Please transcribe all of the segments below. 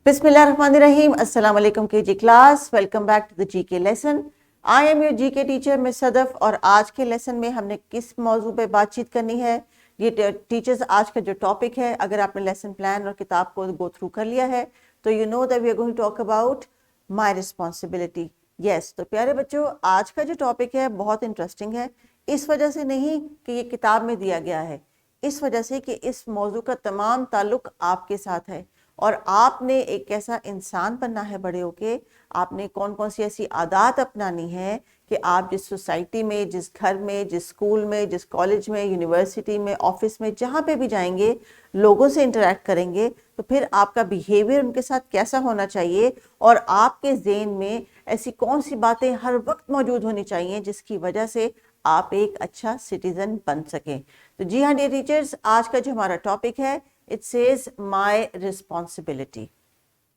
Bismillahirrahmanirrahim. Assalamu alaikum KG class. Welcome back to the GK lesson. I am your GK teacher Miss Sadaf और आज के lesson में हमने किस मौजू पे बातचीत करनी है। ये टीचर्स आज का जो टॉपिक है, अगर आपने लेसन प्लान और किताब को गो थ्रू कर लिया है तो you know that we are going to talk about my responsibility. Yes, तो प्यारे बच्चों, आज का जो टॉपिक है बहुत इंटरेस्टिंग है। इस वजह से नहीं कि ये किताब में दिया गया है, इस वजह से कि इस मौजू का तमाम ताल्लुक आपके साथ है और आपने एक ऐसा इंसान बनना है बड़े होके। आपने कौन कौन सी ऐसी आदत अपनानी है कि आप जिस सोसाइटी में, जिस घर में, जिस स्कूल में, जिस कॉलेज में, यूनिवर्सिटी में, ऑफिस में, जहाँ पे भी जाएंगे, लोगों से इंटरेक्ट करेंगे तो फिर आपका बिहेवियर उनके साथ कैसा होना चाहिए और आपके ज़हन में ऐसी कौन सी बातें हर वक्त मौजूद होनी चाहिए जिसकी वजह से आप एक अच्छा सिटीजन बन सकें। तो जी हाँ डियर टीचर्स, आज का जो हमारा टॉपिक है, इट सेज माय रिस्पॉन्सिबिलिटी,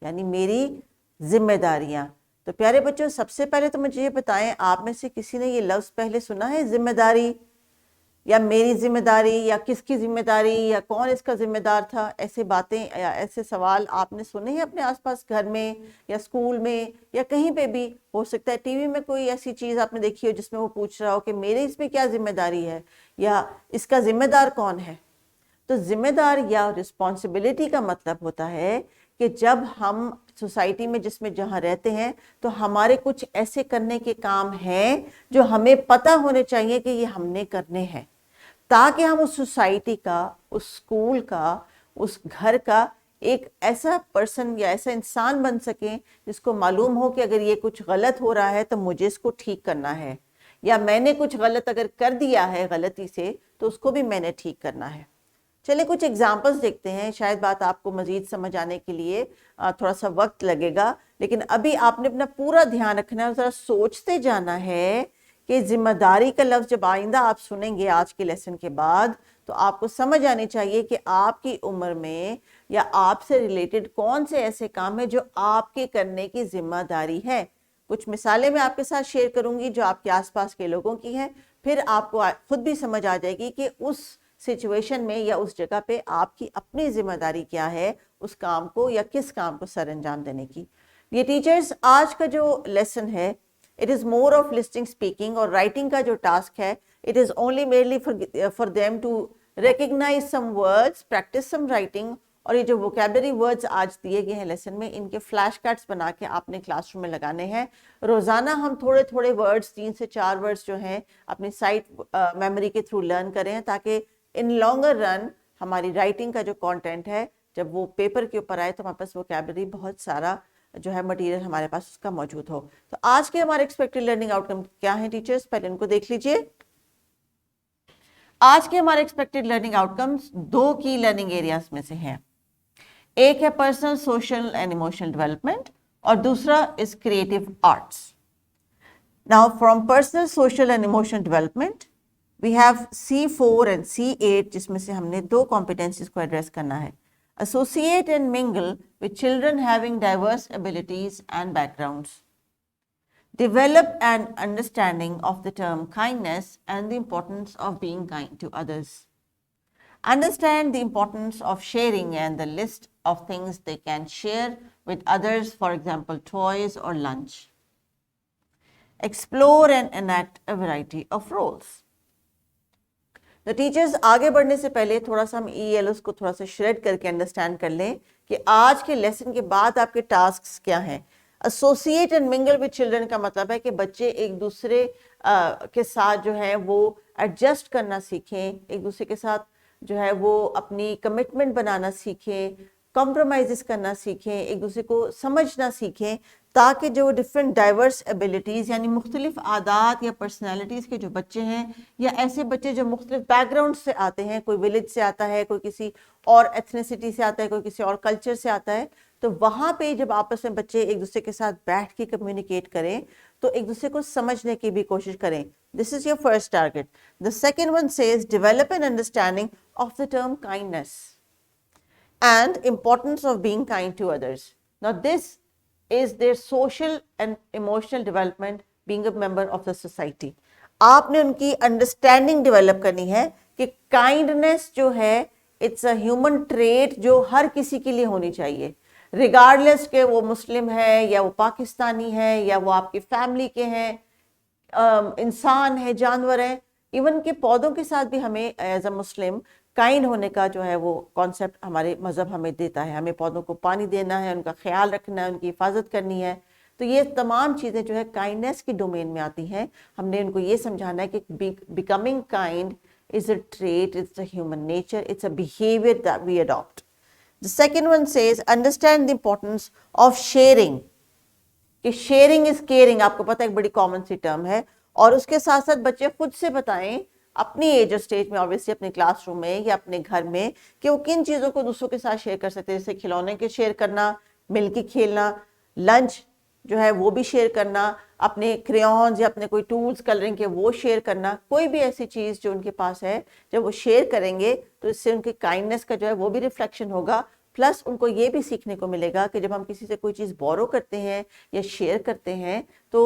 यानी मेरी जिम्मेदारियां। तो प्यारे बच्चों, सबसे पहले तो मुझे ये बताएं, आप में से किसी ने ये लफ्ज पहले सुना है, जिम्मेदारी या मेरी जिम्मेदारी या किसकी जिम्मेदारी या कौन इसका जिम्मेदार था? ऐसे बातें या ऐसे सवाल आपने सुने हैं अपने आसपास, घर में या स्कूल में या कहीं पे भी? हो सकता है टीवी में कोई ऐसी चीज आपने देखी हो जिसमें वो पूछ रहा हो कि मेरे इसमें क्या जिम्मेदारी है या इसका जिम्मेदार कौन है। तो जिम्मेदार या रिस्पॉन्सिबिलिटी का मतलब होता है कि जब हम सोसाइटी में जिसमें जहाँ रहते हैं तो हमारे कुछ ऐसे करने के काम हैं जो हमें पता होने चाहिए कि ये हमने करने हैं, ताकि हम उस सोसाइटी का, उस स्कूल का, उस घर का एक ऐसा पर्सन या ऐसा इंसान बन सकें जिसको मालूम हो कि अगर ये कुछ गलत हो रहा है तो मुझे इसको ठीक करना है, या मैंने कुछ गलत अगर कर दिया है गलती से तो उसको भी मैंने ठीक करना है। चलिए कुछ एग्जाम्पल्स देखते हैं, शायद बात आपको मजीद समझ आने के लिए थोड़ा सा वक्त लगेगा, लेकिन अभी आपने अपना पूरा ध्यान रखना है, जरा सोचते जाना है कि जिम्मेदारी का लफ्ज जब आइंदा आप सुनेंगे आज के लेसन के बाद तो आपको समझ आनी चाहिए कि आपकी उम्र में या आपसे रिलेटेड कौन से ऐसे काम है जो आपके करने की जिम्मेदारी है। कुछ मिसालें मैं आपके साथ शेयर करूंगी जो आपके आसपास के लोगों की हैं, फिर आपको खुद भी समझ आ जाएगी कि उस सिचुएशन में या उस जगह पे आपकी अपनी जिम्मेदारी क्या है उस काम को या किस काम को सर अंजाम देने की। ये टीचर्स, आज का जो लेसन है, it is more of listening, speaking और राइटिंग का जो टास्क है, it is only mainly for them to recognise some words, practice some writing. और ये जो वोकैबुलरी वर्ड्स आज दिए गए हैं लेसन में, इनके फ्लैश कार्ड्स बना के आपने क्लासरूम में लगाने हैं। रोजाना हम थोड़े थोड़े वर्ड्स, 3 से 4 वर्ड्स जो हैं अपनी साइट मेमोरी के थ्रू लर्न करें, ताकि इन लॉन्गर रन हमारी राइटिंग का जो कंटेंट है जब वो पेपर के ऊपर आए तो हमारे पास वोकैबुलरी बहुत सारा जो है मटेरियल हमारे पास उसका मौजूद हो। तो आज के हमारे एक्सपेक्टेड लर्निंग आउटकम क्या है टीचर्स, पहले इनको देख लीजिए। आज के हमारे एक्सपेक्टेड लर्निंग आउटकम्स 2 की लर्निंग एरियाज में से हैं। एक है personal, social and emotional development और दूसरा is creative arts. Now from personal, social and emotional development we have C4 and C8, जिसमें से हमने 2 competencies को एड्रेस करना है। Associate and mingle with children having diverse abilities and backgrounds. Develop an understanding of the term kindness and the importance of being kind to others. Understand the importance of sharing and the list of things they can share with others, for example, toys or lunch. Explore and enact a variety of roles. तो teachers, आगे बढ़ने से पहले थोड़ा सा हम ELs को थोड़ा सा श्रेड करके अंडरस्टैंड कर लें कि आज के लेसन के बाद आपके टास्क्स क्या हैं। Associate and mingle with children का मतलब है कि बच्चे एक दूसरे के साथ जो है वो एडजस्ट करना सीखें, एक दूसरे के साथ जो है वो अपनी कमिटमेंट बनाना सीखें, कॉम्प्रोमाइज़ करना सीखें, एक दूसरे को समझना सीखें, ताकि जो डिफरेंट डाइवर्स एबिलिटीज़ यानी मुख्तलिफ आदात या पर्सनैलिटीज़ के जो बच्चे हैं या ऐसे बच्चे जो मुख्तलिफ बैकग्राउंड से आते हैं, कोई विलेज से आता है, कोई किसी और एथनिसिटी से आता है, कोई किसी और कल्चर से आता है, तो वहाँ पे जब आपस में बच्चे एक दूसरे के साथ बैठ के कम्युनिकेट करें तो एक दूसरे को समझने की भी कोशिश करें। This is your first target. The second one says develop an understanding of the term kindness and importance of being kind to others. Now this is their social and emotional development, being a member of the society. आपने उनकी understanding develop करनी है कि kindness जो है it's a human trait जो हर किसी के लिए होनी चाहिए। रिगार्डलेस के वो मुस्लिम है या वो पाकिस्तानी है या वो आपकी फैमिली के हैं, इंसान है, जानवर है, इवन के पौधों के साथ भी हमें एज अ मुस्लिम काइंड होने का जो है वो कॉन्सेप्ट हमारे मज़हब हमें देता है। हमें पौधों को पानी देना है, उनका ख्याल रखना है, उनकी हिफाजत करनी है। तो ये तमाम चीज़ें जो है काइंडनेस की डोमेन में आती हैं। हमने उनको ये समझाना है कि becoming kind is a trait, it's a human nature, it's a behaviour that we adopt. The second one says understand the importance of sharing, कि शेयरिंग इज केयरिंग, आपको पता है एक बड़ी कॉमन सी टर्म है। और उसके साथ साथ बच्चे खुद से बताएं अपनी एज और स्टेज में, ऑब्वियसली अपने क्लासरूम में या अपने घर में, कि वो किन चीज़ों को दूसरों के साथ शेयर कर सकते हैं। जैसे खिलौने के शेयर करना, मिलके खेलना, लंच जो है वो भी शेयर करना, अपने क्रेयॉन्स या अपने कोई टूल्स कलरिंग के वो शेयर करना, कोई भी ऐसी चीज़ जो उनके पास है जब वो शेयर करेंगे तो इससे उनकी काइंडनेस का जो है वो भी रिफ्लेक्शन होगा। प्लस उनको ये भी सीखने को मिलेगा कि जब हम किसी से कोई चीज़ बोरो करते हैं या शेयर करते हैं तो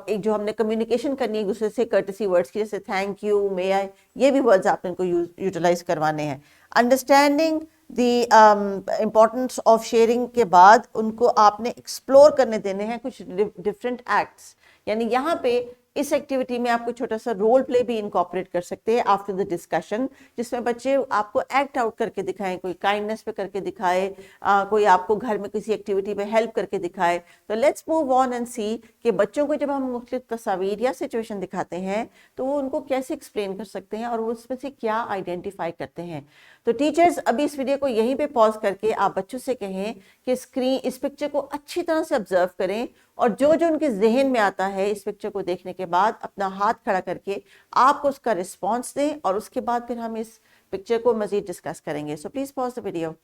एक जो हमने कम्युनिकेशन करनी है एक दूसरे से, कर्टसी वर्ड्स की, जैसे थैंक यू, मे आई, ये भी वर्ड्स आपने इनको यूटिलाइज करवाने हैं। Understanding the importance of sharing के बाद उनको आपने एक्सप्लोर करने देने हैं कुछ डिफरेंट एक्ट्स। यानी यहाँ पे इस एक्टिविटी में आपको छोटा सा रोल प्ले भी इनकॉर्पोरेट कर सकते हैं आफ्टर द डिस्कशन, जिसमें बच्चे आपको एक्ट आउट करके दिखाएं, कोई काइंडनेस पे करके दिखाए, कोई आपको घर में किसी एक्टिविटी पे हेल्प करके दिखाए। तो लेट्स मूव ऑन एंड सी कि बच्चों को जब हम मुख्तलिफ तस्वीर या सिचुएशन दिखाते हैं तो वो उनको कैसे एक्सप्लेन कर सकते हैं और वो उसमें से क्या आइडेंटिफाई करते हैं। तो टीचर्स अभी इस वीडियो को यहीं पे पॉज करके आप बच्चों से कहें कि स्क्रीन, इस पिक्चर को अच्छी तरह से ऑब्जर्व करें और जो जो उनके जहन में आता है इस पिक्चर को देखने के बाद अपना हाथ खड़ा करके आप उसका रिस्पॉन्स दें और उसके बाद फिर हम इस पिक्चर को मजीद डिस्कस करेंगे। So please pause the video.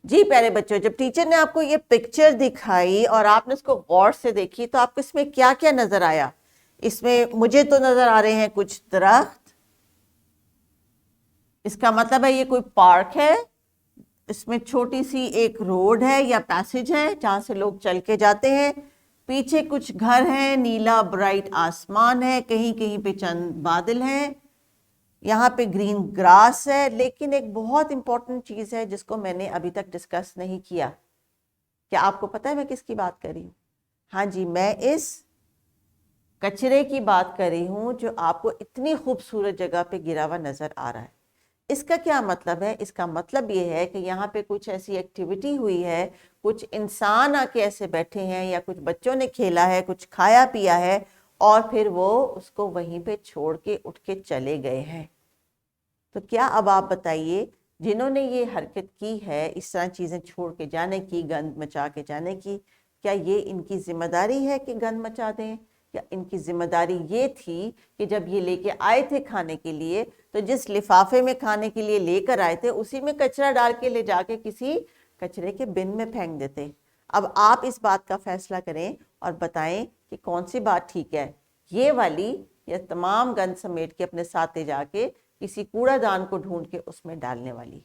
जी प्यारे बच्चों, जब टीचर ने आपको ये पिक्चर दिखाई और आपने इसको गौर से देखी तो आपको इसमें क्या क्या नजर आया? इसमें मुझे तो नजर आ रहे हैं कुछ दरख्त, इसका मतलब है ये कोई पार्क है। इसमें छोटी सी एक रोड है या पैसेज है जहां से लोग चल के जाते हैं। पीछे कुछ घर हैं, नीला ब्राइट आसमान है, कहीं कहीं पे चंद बादल हैं, यहाँ पे ग्रीन ग्रास है। लेकिन एक बहुत इंपॉर्टेंट चीज है जिसको मैंने अभी तक डिस्कस नहीं किया। क्या आपको पता है मैं किसकी बात कर रही हूँ? हाँ जी, मैं इस कचरे की बात कर रही हूँ जो आपको इतनी खूबसूरत जगह पे गिरा हुआ नजर आ रहा है। इसका क्या मतलब है? इसका मतलब ये है कि यहाँ पे कुछ ऐसी एक्टिविटी हुई है, कुछ इंसान आके ऐसे बैठे हैं या कुछ बच्चों ने खेला है, कुछ खाया पिया है और फिर वो उसको वहीं पे छोड़ के उठ के चले गए हैं। तो क्या अब आप बताइए, जिन्होंने ये हरकत की है, इस तरह चीज़ें छोड़ के जाने की, गंद मचा के जाने की, क्या ये इनकी जिम्मेदारी है कि गंद मचा दें? या इनकी जिम्मेदारी ये थी कि जब ये लेके आए थे खाने के लिए तो जिस लिफाफे में खाने के लिए लेकर आए थे उसी में कचरा डाल के ले जाके किसी कचरे के बिन में फेंक देते। अब आप इस बात का फैसला करें और बताएं कि कौन सी बात ठीक है, ये वाली या तमाम गंद समेट के अपने साथ ले जाके किसी कूड़ादान को ढूंढ के उसमें डालने वाली।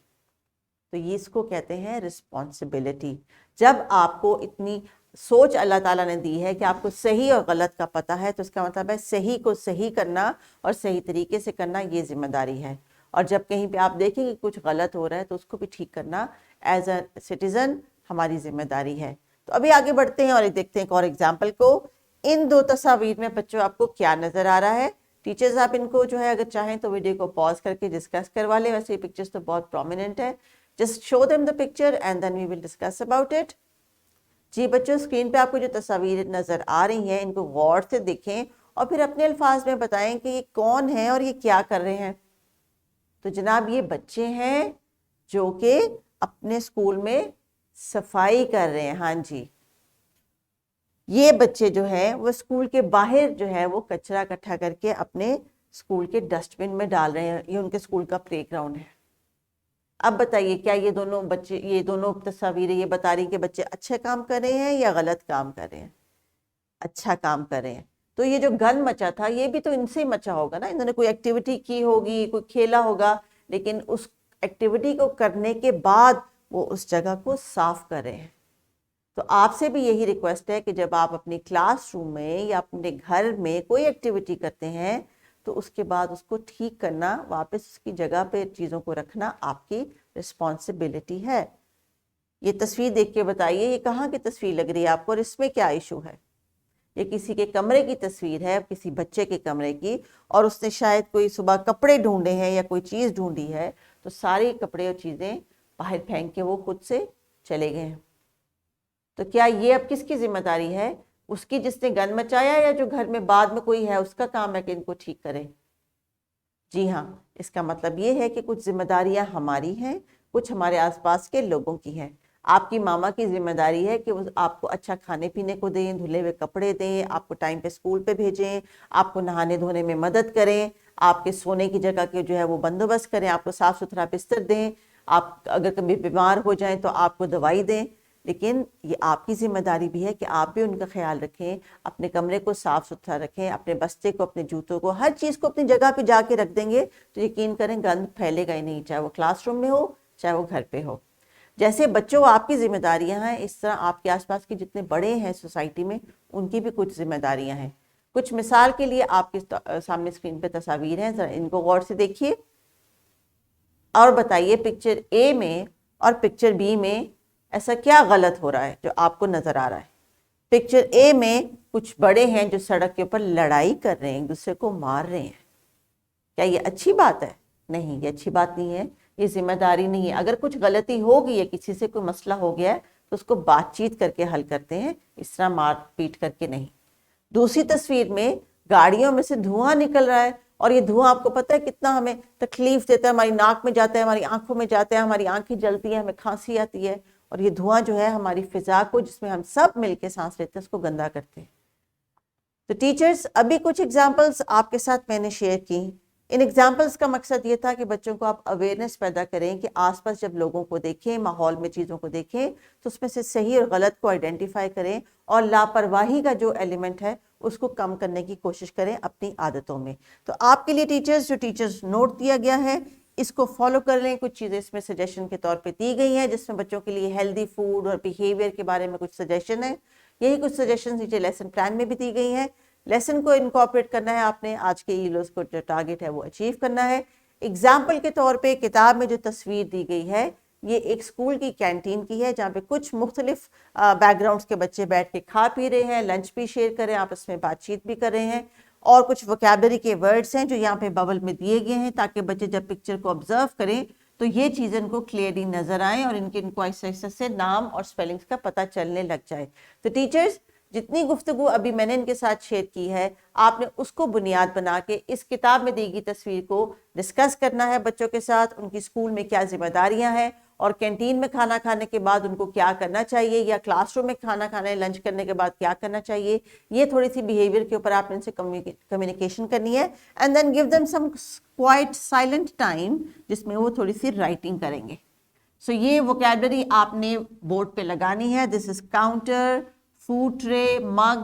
तो ये इसको कहते हैं रिस्पॉन्सिबिलिटी। जब आपको इतनी सोच अल्लाह ताला ने दी है कि आपको सही और गलत का पता है तो इसका मतलब है सही को सही करना और सही तरीके से करना, ये जिम्मेदारी है। और जब कहीं पे आप देखें कि कुछ गलत हो रहा है तो उसको भी ठीक करना एज अ सिटीजन हमारी जिम्मेदारी है। तो अभी आगे बढ़ते हैं और देखते हैं एक और एग्जाम्पल को। इन दो तस्वीर में बच्चों आपको क्या नजर आ रहा है? टीचर्स आप इनको जो है अगर चाहें तो वीडियो को पॉज करके डिस्कस करवा लें, वैसे ये पिक्चर्स तो बहुत प्रोमिनेंट है। Just show them the picture and then we will discuss about it. जी बच्चों, स्क्रीन पे आपको जो तस्वीर नजर आ रही हैं इनको गौर से देखें और फिर अपने अल्फाज में बताएं कि ये कौन है और ये क्या कर रहे हैं। तो जनाब ये बच्चे हैं जो कि अपने स्कूल में सफाई कर रहे हैं। हाँ जी, ये बच्चे जो है वो स्कूल के बाहर जो है वो कचरा इकट्ठा करके अपने स्कूल के डस्टबिन में डाल रहे हैं। ये उनके स्कूल का प्लेग्राउंड है। अब बताइए क्या ये दोनों बच्चे, ये दोनों तस्वीरें ये बता रही कि बच्चे अच्छे काम कर रहे हैं या गलत काम कर रहे हैं? अच्छा काम कर रहे हैं। तो ये जो गंद मचा था ये भी तो इनसे ही मचा होगा ना, इन्होंने कोई एक्टिविटी की होगी, कोई खेला होगा, लेकिन उस एक्टिविटी को करने के बाद वो उस जगह को साफ कर रहे हैं। तो आपसे भी यही रिक्वेस्ट है कि जब आप अपनी क्लासरूम में या अपने घर में कोई एक्टिविटी करते हैं तो उसके बाद उसको ठीक करना, वापस उसकी जगह पे चीज़ों को रखना आपकी रिस्पॉन्सिबिलिटी है। ये तस्वीर देख के बताइए ये कहाँ की तस्वीर लग रही है आपको और इसमें क्या इशू है। ये किसी के कमरे की तस्वीर है, किसी बच्चे के कमरे की, और उसने शायद कोई सुबह कपड़े ढूंढे हैं या कोई चीज़ ढूंढी है, तो सारे कपड़े और चीज़ें बाहर फेंक के वो खुद से चले गए हैं। तो क्या ये अब किसकी जिम्मेदारी है? उसकी जिसने गन मचाया, या जो घर में बाद में कोई है उसका काम है कि इनको ठीक करे? जी हाँ, इसका मतलब ये है कि कुछ जिम्मेदारियां हमारी हैं, कुछ हमारे आसपास के लोगों की हैं। आपकी मामा की जिम्मेदारी है कि वो आपको अच्छा खाने पीने को दें, धुले हुए कपड़े दें, आपको टाइम पे स्कूल पे भेजें, आपको नहाने धोने में मदद करें, आपके सोने की जगह के जो है वो बंदोबस्त करें, आपको साफ सुथरा बिस्तर दें, आप अगर कभी बीमार हो जाएं तो आपको दवाई दें। लेकिन ये आपकी जिम्मेदारी भी है कि आप भी उनका ख्याल रखें, अपने कमरे को साफ सुथरा रखें, अपने बस्ते को, अपने जूतों को, हर चीज़ को अपनी जगह पे जाके रख देंगे तो यकीन करें गंद फैलेगा ही नहीं, चाहे वो क्लासरूम में हो चाहे वो घर पे हो। जैसे बच्चों आपकी जिम्मेदारियां हैं, इस तरह आपके आसपास के जितने बड़े हैं सोसाइटी में उनकी भी कुछ जिम्मेदारियां हैं। कुछ मिसाल के लिए आपके सामने स्क्रीन पे तस्वीर हैं, जरा इनको गौर से देखिए और बताइए पिक्चर ए में और पिक्चर बी में ऐसा क्या गलत हो रहा है जो आपको नजर आ रहा है। पिक्चर ए में कुछ बड़े हैं जो सड़क के ऊपर लड़ाई कर रहे हैं, एक दूसरे को मार रहे हैं। क्या ये अच्छी बात है? नहीं, ये अच्छी बात नहीं है, ये जिम्मेदारी नहीं है। अगर कुछ गलती हो गई है, किसी से कोई मसला हो गया है, तो उसको बातचीत करके हल करते हैं, इस तरह मार पीट करके नहीं। दूसरी तस्वीर में गाड़ियों में से धुआं निकल रहा है, और ये धुआं आपको पता है कितना हमें तकलीफ देता है, हमारी नाक में जाता है, हमारी आंखों में जाता है, हमारी आंखें जलती है, हमें खांसी आती है, और ये धुआं जो है हमारी फिजा को, जिसमें हम सब मिलके सांस लेते हैं, उसको गंदा करते हैं। तो टीचर्स, अभी कुछ एग्जाम्पल्स आपके साथ मैंने शेयर की। इन एग्जाम्पल्स का मकसद ये था कि बच्चों को आप अवेयरनेस पैदा करें कि आसपास जब लोगों को देखें, माहौल में चीज़ों को देखें, तो उसमें से सही और गलत को आइडेंटिफाई करें और लापरवाही का जो एलिमेंट है उसको कम करने की कोशिश करें अपनी आदतों में। तो आपके लिए टीचर्स, जो टीचर्स नोट दिया गया है इसको फॉलो कर लें। कुछ चीज़ें इसमें सजेशन के तौर पे दी गई हैं, जिसमें बच्चों के लिए हेल्दी फूड और बिहेवियर के बारे में कुछ सजेशन है। यही कुछ सजेशन नीचे लेसन प्लान में भी दी गई हैं। लेसन को इनकॉर्पोरेट करना है आपने, आज के ईलोस को जो टारगेट है वो अचीव करना है। एग्जाम्पल के तौर पे किताब में जो तस्वीर दी गई है ये एक स्कूल की कैंटीन की है, जहाँ पे कुछ मुख्तलिफ बैकग्राउंड्स के बच्चे बैठ के खा पी रहे हैं, लंच भी शेयर कर रहे हैं, आपस में बातचीत भी कर रहे हैं, और कुछ वोकैबलरी के वर्ड्स हैं जो यहाँ पे बबल में दिए गए हैं, ताकि बच्चे जब पिक्चर को ऑब्जर्व करें तो ये चीज़ इनको क्लियरली नजर आए और इनको ऐसे से नाम और स्पेलिंग्स का पता चलने लग जाए। तो टीचर्स, जितनी गुफ्तगू अभी मैंने इनके साथ शेयर की है, आपने उसको बुनियाद बना के इस किताब में दी गई तस्वीर को डिस्कस करना है बच्चों के साथ। उनकी स्कूल में क्या जिम्मेदारियां हैं और कैंटीन में खाना खाने के बाद उनको क्या करना चाहिए, या क्लासरूम में खाना खाने लंच करने के बाद क्या करना चाहिए, ये थोड़ी सी बिहेवियर के ऊपर आपने इनसे कम्युनिकेशन करनी है। And then give them some quite silent time जिसमें वो थोड़ी सी राइटिंग करेंगे। सो ये वोकैबलरी आपने बोर्ड पे लगानी है। This is counter, food tray, mug,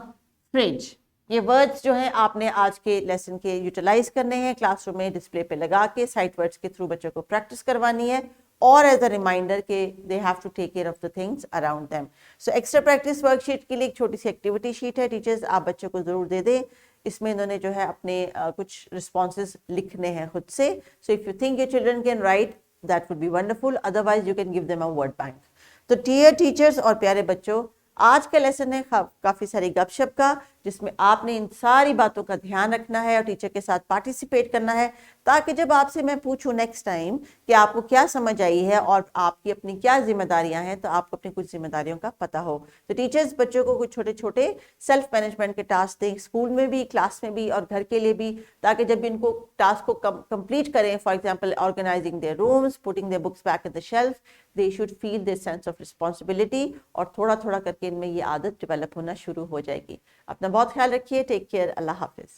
fridge. ये वर्ड्स जो हैं आपने आज के लेसन के यूटिलाइज करने हैं, क्लासरूम में डिस्प्ले पे लगा के साइट वर्ड्स के थ्रू बच्चों को प्रैक्टिस करवानी है, और एज अ रिमाइंडर के they have to take care of the things around them. So extra practice worksheet के लिए एक छोटी सी एक्टिविटी शीट है, टीचर्स आप बच्चों को जरूर दे दें। इसमें इन्होंने जो है अपने कुछ रिस्पॉन्सेज लिखने हैं खुद से। So if you think your children can write, that would be wonderful, otherwise you can give them a word bank. तो डियर टीचर्स और प्यारे बच्चों, आज का लेसन है काफ़ी सारी गपशप का, जिसमें आपने इन सारी बातों का ध्यान रखना है और टीचर के साथ पार्टिसिपेट करना है, ताकि जब आपसे मैं पूछूं नेक्स्ट टाइम कि आपको क्या समझ आई है और आपकी अपनी क्या जिम्मेदारियां हैं, तो आपको अपनी कुछ जिम्मेदारियों का पता हो। तो टीचर्स बच्चों को कुछ छोटे छोटे सेल्फ मैनेजमेंट के टास्क दें, स्कूल में भी, क्लास में भी और घर के लिए भी, ताकि जब इनको टास्क को कंप्लीट करें, for example organising their rooms, putting their books back in the shelf, they should feel their sense of responsibility, और थोड़ा थोड़ा करके इनमें ये आदत डेवलप होना शुरू हो जाएगी। अपना बहुत ख्याल रखिए, टेक केयर, अल्लाह हाफिज।